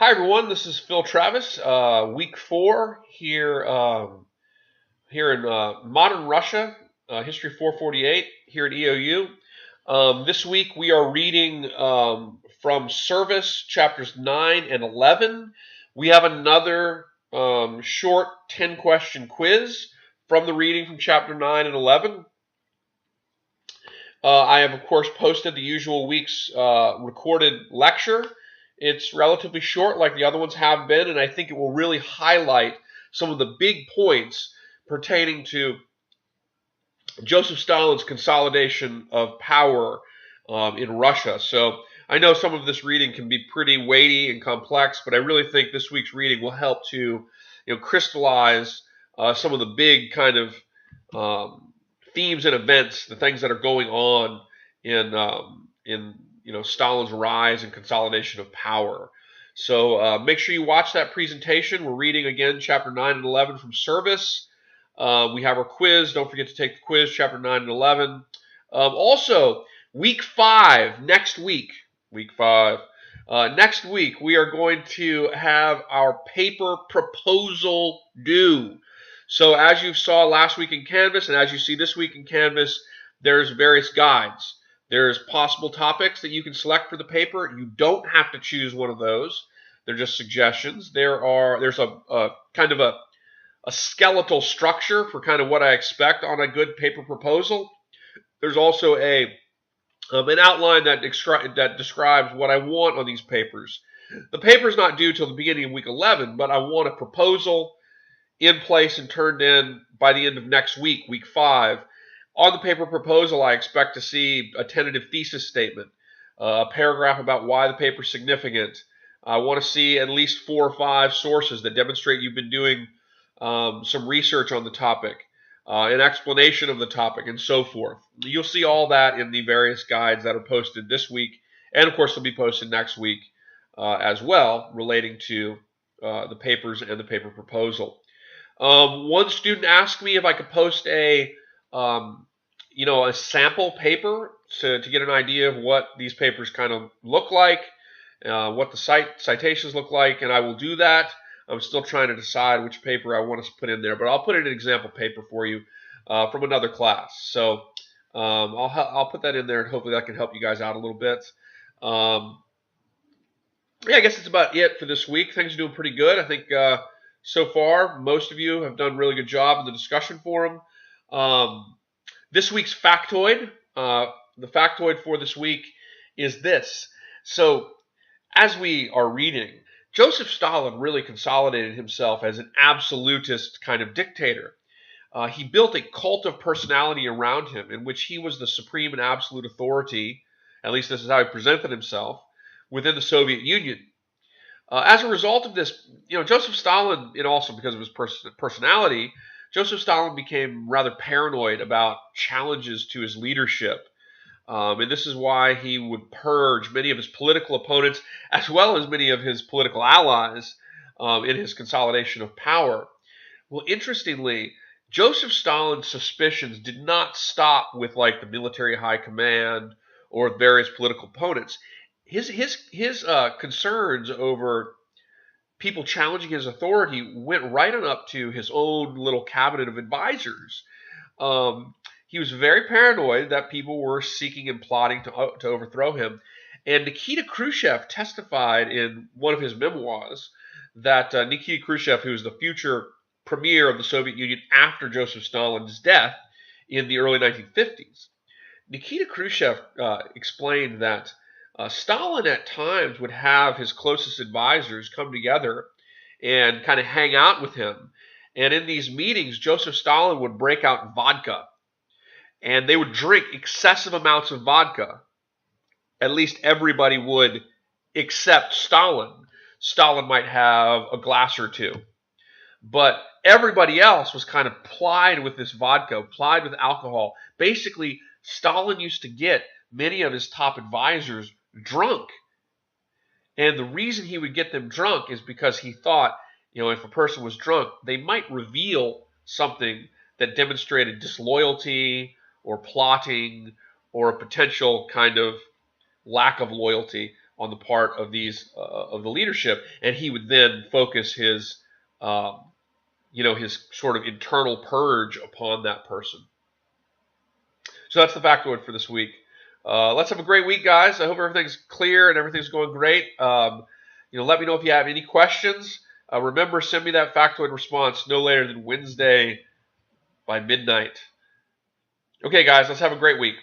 Hi everyone, this is Phil Travis. Week 4 here in modern Russia, History 448 here at EOU. This week we are reading from Service chapters 9 and 11. We have another short 10-question quiz from the reading from chapter 9 and 11. I have, of course, posted the usual week's recorded lecture. It's relatively short, like the other ones have been, and I think it will really highlight some of the big points pertaining to Joseph Stalin's consolidation of power in Russia. So I know some of this reading can be pretty weighty and complex, but I really think this week's reading will help to crystallize some of the big kind of themes and events, the things that are going on in Stalin's rise and consolidation of power. So make sure you watch that presentation. We're reading again chapter 9 and 11 from Service. We have our quiz. Don't forget to take the quiz, chapter 9 and 11. Also, week 5, next week, next week, we are going to have our paper proposal due. So as you saw last week in Canvas, and as you see this week in Canvas, there's various guides. There's possible topics that you can select for the paper. You don't have to choose one of those. They're just suggestions. There's a kind of a skeletal structure for kind of what I expect on a good paper proposal. There's also an outline that describes what I want on these papers. The paper's not due till the beginning of week 11, but I want a proposal in place and turned in by the end of next week, week 5. On the paper proposal, I expect to see a tentative thesis statement, a paragraph about why the paper is significant. I want to see at least 4 or 5 sources that demonstrate you've been doing some research on the topic, an explanation of the topic, and so forth. You'll see all that in the various guides that are posted this week, and of course they'll be posted next week as well, relating to the papers and the paper proposal. One student asked me if I could post a sample paper to get an idea of what these papers kind of look like, what the citations look like, and I will do that. I'm still trying to decide which paper I want to put in there, but I'll put in an example paper for you from another class. So I'll put that in there, and hopefully that can help you guys out a little bit. Yeah, I guess that's about it for this week. Things are doing pretty good. I think so far, most of you have done a really good job in the discussion forum. This week's factoid, the factoid for this week is this. So as we are reading, Joseph Stalin really consolidated himself as an absolutist kind of dictator. He built a cult of personality around him in which he was the supreme and absolute authority, at least this is how he presented himself, within the Soviet Union. As a result of this, Joseph Stalin, and also because of his personality, Joseph Stalin became rather paranoid about challenges to his leadership. And this is why he would purge many of his political opponents, as well as many of his political allies, in his consolidation of power. Well, interestingly, Joseph Stalin's suspicions did not stop with like the military high command or various political opponents. His concerns over people challenging his authority went right on up to his own little cabinet of advisors. He was very paranoid that people were seeking and plotting to overthrow him. And Nikita Khrushchev testified in one of his memoirs that Nikita Khrushchev, who was the future premier of the Soviet Union after Joseph Stalin's death in the early 1950s, Nikita Khrushchev explained that Stalin at times would have his closest advisors come together and kind of hang out with him. And in these meetings, Joseph Stalin would break out vodka. And they would drink excessive amounts of vodka. At least everybody would, except Stalin. Stalin might have a glass or two. But everybody else was kind of plied with this vodka, plied with alcohol. Basically, Stalin used to get many of his top advisors drunk. And the reason he would get them drunk is because he thought, if a person was drunk, they might reveal something that demonstrated disloyalty or plotting or a potential kind of lack of loyalty on the part of of the leadership, and he would then focus his his sort of internal purge upon that person. So that's the factoid for this week. Let's have a great week, guys. I hope everything's clear and everything's going great. Let me know if you have any questions. Remember, send me that factoid response no later than Wednesday by midnight. Okay, guys, let's have a great week.